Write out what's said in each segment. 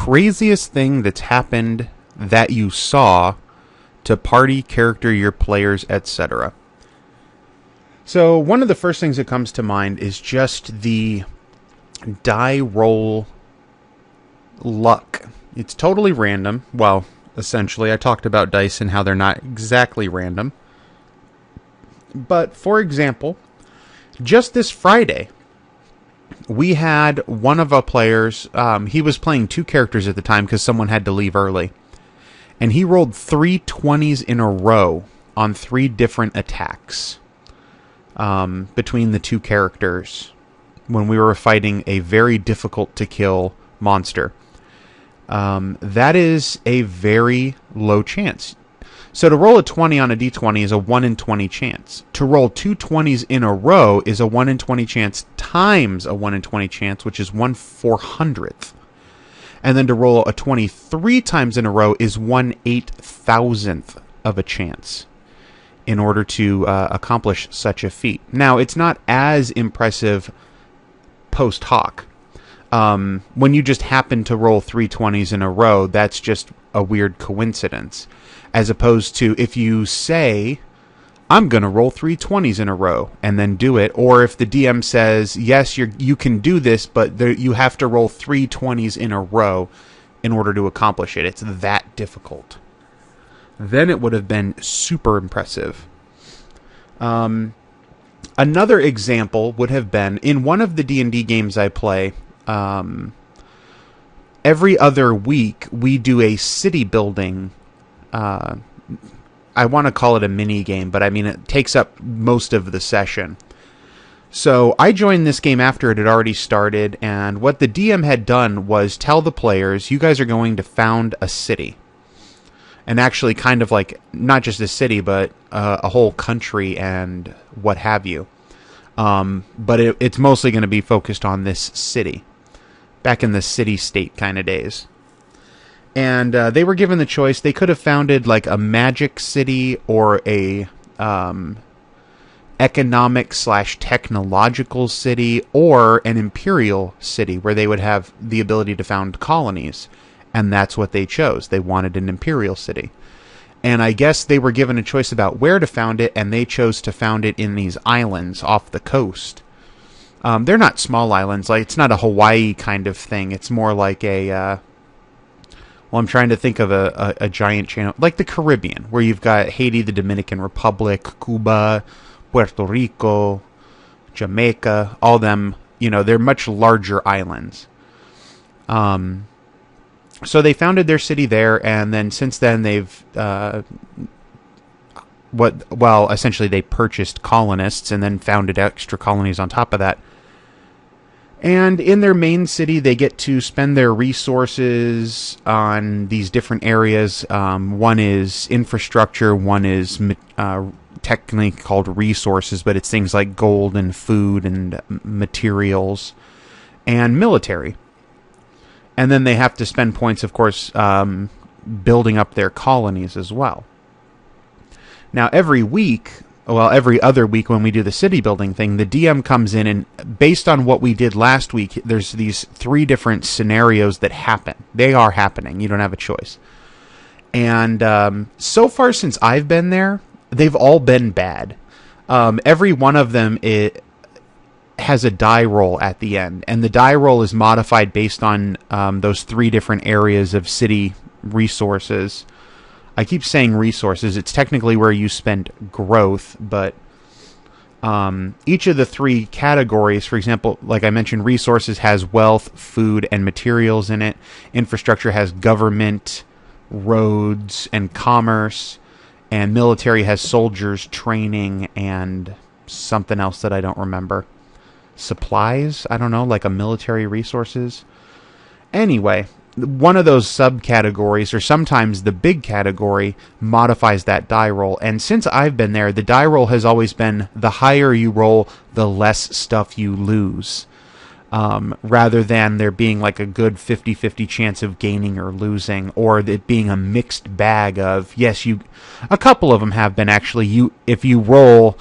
craziest thing that's happened that you saw to party, character, your players, etc. So one of the first things that comes to mind is just the die roll luck. It's totally random. Well, essentially, I talked about dice and how they're not exactly random. But, for example, just this Friday, we had one of our players, he was playing 2 characters at the time because someone had to leave early. And he rolled 3 20s in a row on 3 different attacks between the 2 characters when we were fighting a very difficult to kill monster. That is a very low chance. So to roll a 20 on a d20 is a 1 in 20 chance. To roll 2 20s in a row is a 1 in 20 chance times a 1 in 20 chance, which is 1/400th. And then to roll a 23 times in a row is 1/8000th of a chance in order to accomplish such a feat. Now, it's not as impressive post hoc. When you just happen to roll 3 20s in a row, that's just a weird coincidence. As opposed to if you say, I'm going to roll 3 20s in a row and then do it. Or if the DM says, yes, you can do this, but you have to roll 3 20s in a row in order to accomplish it. It's that difficult. Then it would have been super impressive. Another example would have been in one of the D&D games I play. Every other week we do a city building. I want to call it a mini game, but I mean it takes up most of the session. So I joined this game after it had already started, and what the DM had done was tell the players, you guys are going to found a city. And actually kind of like, not just a city, but a whole country and what have you. But it's mostly going to be focused on this city. Back in the city-state kind of days. And they were given the choice. They could have founded like a magic city or a economic/technological city or an imperial city where they would have the ability to found colonies. And that's what they chose. They wanted an imperial city. And I guess they were given a choice about where to found it, and they chose to found it in these islands off the coast. They're not small islands. Like, it's not a Hawaii kind of thing. It's more like a... well, I'm trying to think of a giant chain, like the Caribbean, where you've got Haiti, the Dominican Republic, Cuba, Puerto Rico, Jamaica, all them, they're much larger islands. So they founded their city there, and then since then they've, essentially they purchased colonists and then founded extra colonies on top of that. And in their main city, they get to spend their resources on these different areas. One is infrastructure, one is technically called resources, but it's things like gold and food and materials and military. And then they have to spend points, of course, building up their colonies as well. Now, every other week when we do the city building thing, the DM comes in and based on what we did last week, there's these 3 different scenarios that happen. They are happening. You don't have a choice. And so far since I've been there, they've all been bad. Every one of them has a die roll at the end. And the die roll is modified based on those 3 different areas of city resources. I keep saying resources. It's technically where you spend growth, but each of the 3 categories, for example, like I mentioned, resources has wealth, food, and materials in it. Infrastructure has government, roads, and commerce. And military has soldiers, training, and something else that I don't remember. Supplies? I don't know, like a military resources. Anyway, one of those subcategories, or sometimes the big category, modifies that die roll. And since I've been there, the die roll has always been the higher you roll, the less stuff you lose. Rather than there being like a good 50-50 chance of gaining or losing, or it being a mixed bag of, yes, a couple of them have been actually, if you roll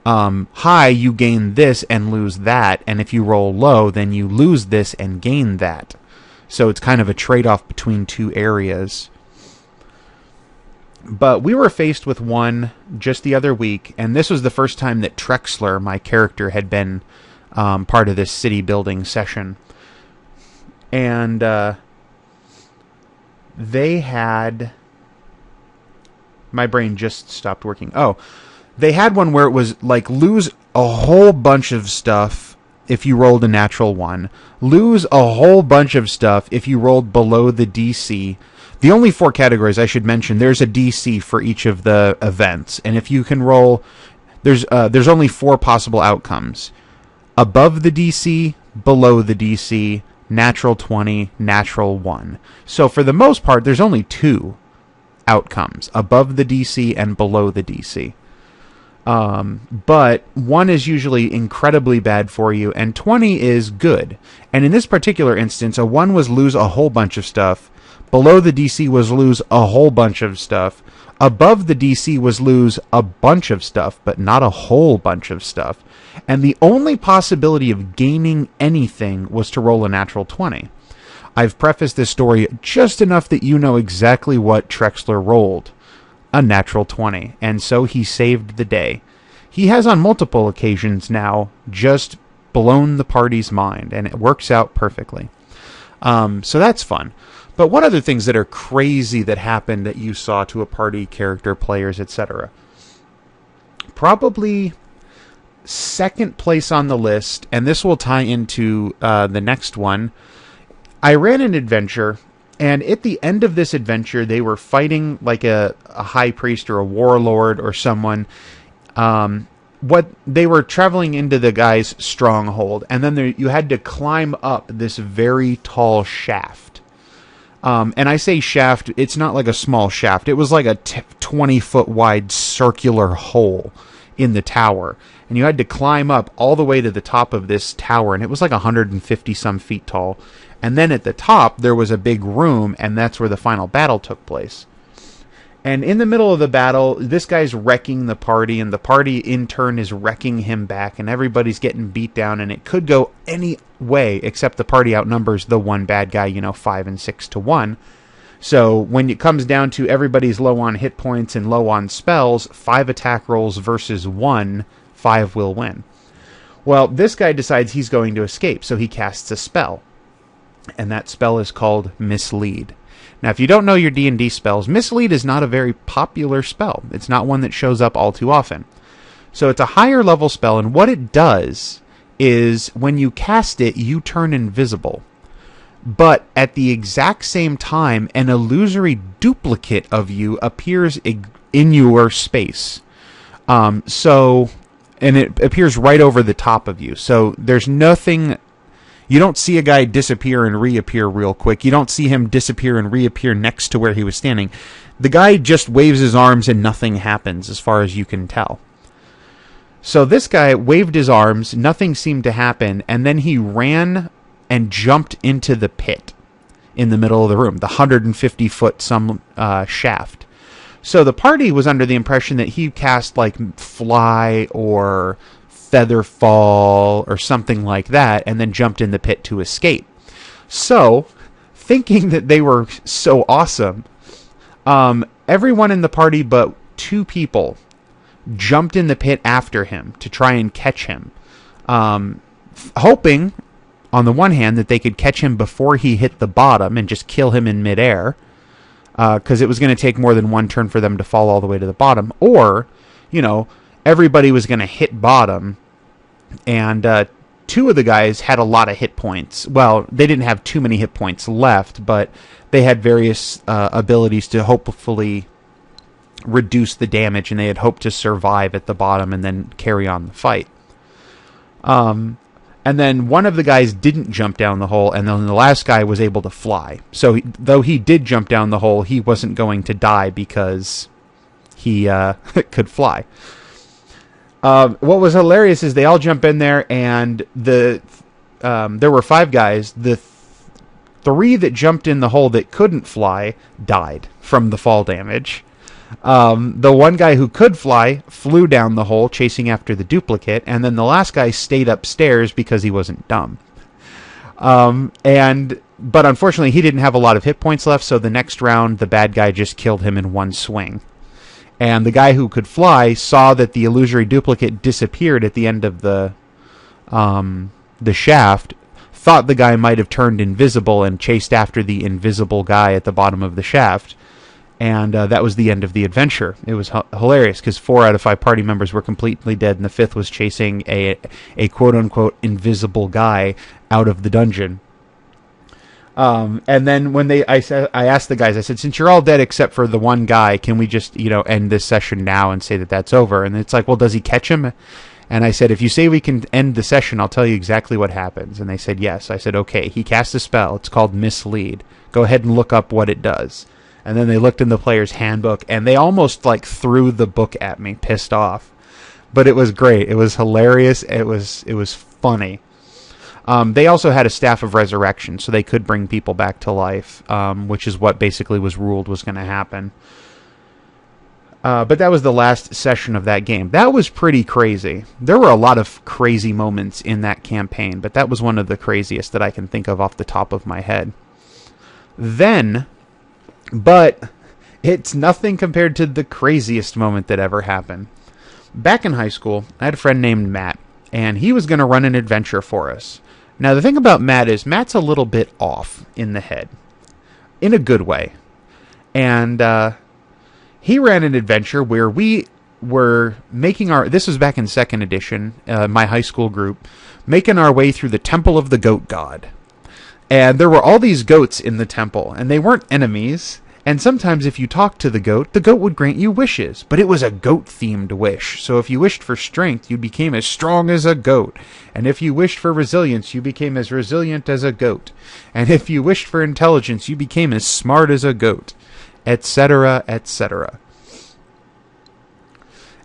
high, you gain this and lose that, and if you roll low, then you lose this and gain that. So it's kind of a trade-off between two areas. But we were faced with one just the other week, and this was the first time that Trexler, my character, had been part of this city building session. And they had... My brain just stopped working. Oh, they had one where it was like lose a whole bunch of stuff if you rolled a natural 1. Lose a whole bunch of stuff if you rolled below the DC. The only 4 categories I should mention, there's a DC for each of the events. And if you can roll, there's only 4 possible outcomes. Above the DC, below the DC, natural 20, natural 1. So for the most part, there's only 2 outcomes, above the DC and below the DC. But 1 is usually incredibly bad for you, and 20 is good. And in this particular instance, a 1 was lose a whole bunch of stuff. Below the DC was lose a whole bunch of stuff. Above the DC was lose a bunch of stuff, but not a whole bunch of stuff. And the only possibility of gaining anything was to roll a natural 20. I've prefaced this story just enough that you know exactly what Trexler rolled. A natural 20. And so he saved the day. He has on multiple occasions now just blown the party's mind, and it works out perfectly. So that's fun. But what other things that are crazy that happened that you saw to a party, character, players, etc.? Probably second place on the list, and this will tie into the next one. I ran an adventure, and at the end of this adventure, they were fighting like a high priest or a warlord or someone. They were traveling into the guy's stronghold, and then you had to climb up this very tall shaft. And I say shaft, it's not like a small shaft. It was like a 20-foot wide circular hole in the tower. And you had to climb up all the way to the top of this tower, and it was like 150-some feet tall. And then at the top, there was a big room, and that's where the final battle took place. And in the middle of the battle, this guy's wrecking the party, and the party in turn is wrecking him back, and everybody's getting beat down, and it could go any way, except the party outnumbers the one bad guy, 5 and 6 to 1. So when it comes down to everybody's low on hit points and low on spells, 5 attack rolls versus 1, 5 will win. Well, this guy decides he's going to escape, so he casts a spell. And that spell is called Mislead. Now, if you don't know your D&D spells, Mislead is not a very popular spell. It's not one that shows up all too often. So it's a higher level spell, and what it does is when you cast it, you turn invisible. But at the exact same time, an illusory duplicate of you appears in your space. And it appears right over the top of you. So there's nothing... You don't see a guy disappear and reappear real quick. You don't see him disappear and reappear next to where he was standing. The guy just waves his arms and nothing happens, as far as you can tell. So this guy waved his arms, nothing seemed to happen, and then he ran and jumped into the pit in the middle of the room, the 150-foot shaft. So the party was under the impression that he cast like Fly or Feather Fall or something like that, and then jumped in the pit to escape. So, thinking that they were so awesome, everyone in the party but 2 people jumped in the pit after him to try and catch him, hoping, on the one hand, that they could catch him before he hit the bottom and just kill him in midair, because it was going to take more than one turn for them to fall all the way to the bottom, or, everybody was going to hit bottom, and 2 of the guys had a lot of hit points. Well, they didn't have too many hit points left, but they had various abilities to hopefully reduce the damage, and they had hoped to survive at the bottom and then carry on the fight. And then one of the guys didn't jump down the hole, and then the last guy was able to fly. So though he did jump down the hole, he wasn't going to die because he could fly. What was hilarious is they all jump in there, and there were 5 guys. The 3 that jumped in the hole that couldn't fly died from the fall damage. The one guy who could fly flew down the hole chasing after the duplicate, and then the last guy stayed upstairs because he wasn't dumb. But unfortunately, he didn't have a lot of hit points left, so the next round, the bad guy just killed him in one swing. And the guy who could fly saw that the illusory duplicate disappeared at the end of the shaft, thought the guy might have turned invisible and chased after the invisible guy at the bottom of the shaft. And that was the end of the adventure. It was hilarious because 4 out of 5 party members were completely dead, and the 5th was chasing a quote-unquote invisible guy out of the dungeon. And then when I asked the guys, I said, since you're all dead except for the one guy, can we just, end this session now and say that that's over? And it's like, well, does he catch him? And I said, if you say we can end the session, I'll tell you exactly what happens. And they said, yes. I said, okay, he cast a spell. It's called Mislead. Go ahead and look up what it does. And then they looked in the player's handbook, and they almost threw the book at me, pissed off. But it was great. It was hilarious. It was funny. They also had a staff of resurrection, so they could bring people back to life, which is what basically was ruled was going to happen. But that was the last session of that game. That was pretty crazy. There were a lot of crazy moments in that campaign, but that was one of the craziest that I can think of off the top of my head. But it's nothing compared to the craziest moment that ever happened. Back in high school, I had a friend named Matt, and he was going to run an adventure for us. Now, the thing about Matt is Matt's a little bit off in the head, in a good way. And he ran an adventure where we were making this was back in 2nd edition, my high school group, making our way through the Temple of the Goat God. And there were all these goats in the temple, and they weren't enemies. And sometimes if you talked to the goat would grant you wishes. But it was a goat-themed wish. So if you wished for strength, you became as strong as a goat. And if you wished for resilience, you became as resilient as a goat. And if you wished for intelligence, you became as smart as a goat. Etc., etc.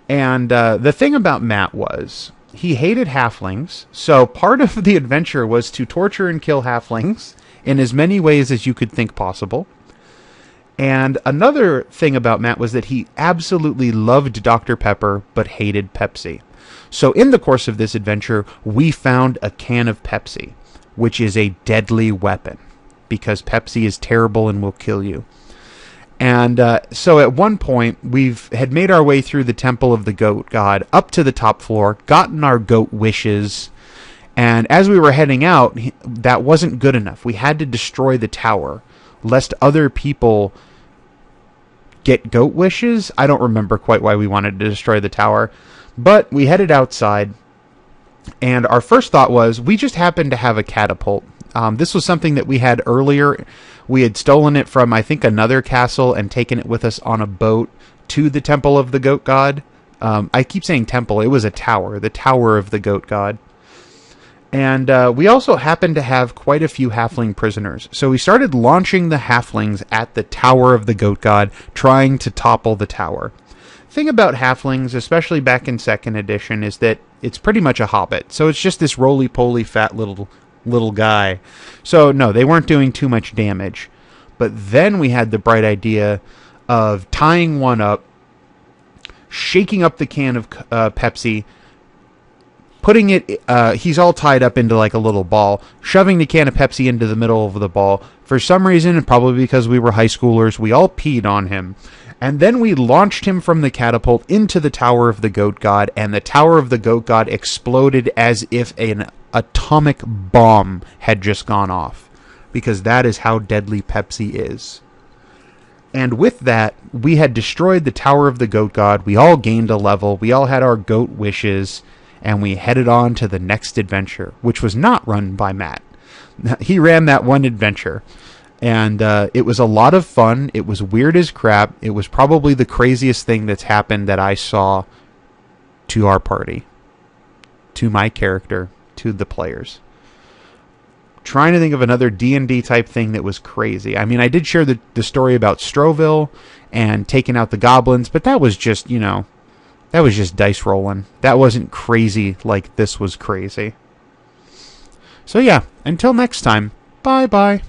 And the thing about Matt was, he hated halflings, so part of the adventure was to torture and kill halflings in as many ways as you could think possible. And another thing about Matt was that he absolutely loved Dr. Pepper, but hated Pepsi. So in the course of this adventure, we found a can of Pepsi, which is a deadly weapon, because Pepsi is terrible and will kill you. And so at one point, had made our way through the Temple of the Goat God up to the top floor, gotten our goat wishes, and as we were heading out, that wasn't good enough. We had to destroy the tower, lest other people get goat wishes. I don't remember quite why we wanted to destroy the tower, but we headed outside, and our first thought was, we just happened to have a catapult. This was something that we had earlier. We had stolen it from, I think, another castle and taken it with us on a boat to the Temple of the Goat God. I keep saying temple. It was a tower, the Tower of the Goat God. And we also happened to have quite a few halfling prisoners. So we started launching the halflings at the Tower of the Goat God, trying to topple the tower. Thing about halflings, especially back in 2nd edition, is that it's pretty much a hobbit. So it's just this roly-poly fat little guy. So no, they weren't doing too much damage. But then we had the bright idea of tying one up, shaking up the can of Pepsi, putting it, he's all tied up into like a little ball, shoving the can of Pepsi into the middle of the ball. For some reason, and probably because we were high schoolers, we all peed on him. And then we launched him from the catapult into the Tower of the Goat God, and the Tower of the Goat God exploded as if an atomic bomb had just gone off. Because that is how deadly Pepsi is. And with that, we had destroyed the Tower of the Goat God. We all gained a level. We all had our goat wishes. And we headed on to the next adventure, which was not run by Matt. He ran that one adventure. And it was a lot of fun. It was weird as crap. It was probably the craziest thing that's happened that I saw to our party. To my character. To the players. Trying to think of another D&D type thing that was crazy. I mean, I did share the story about Strovil and taking out the goblins, but that was just, that was just dice rolling. That wasn't crazy like this was crazy. So yeah, until next time, bye-bye.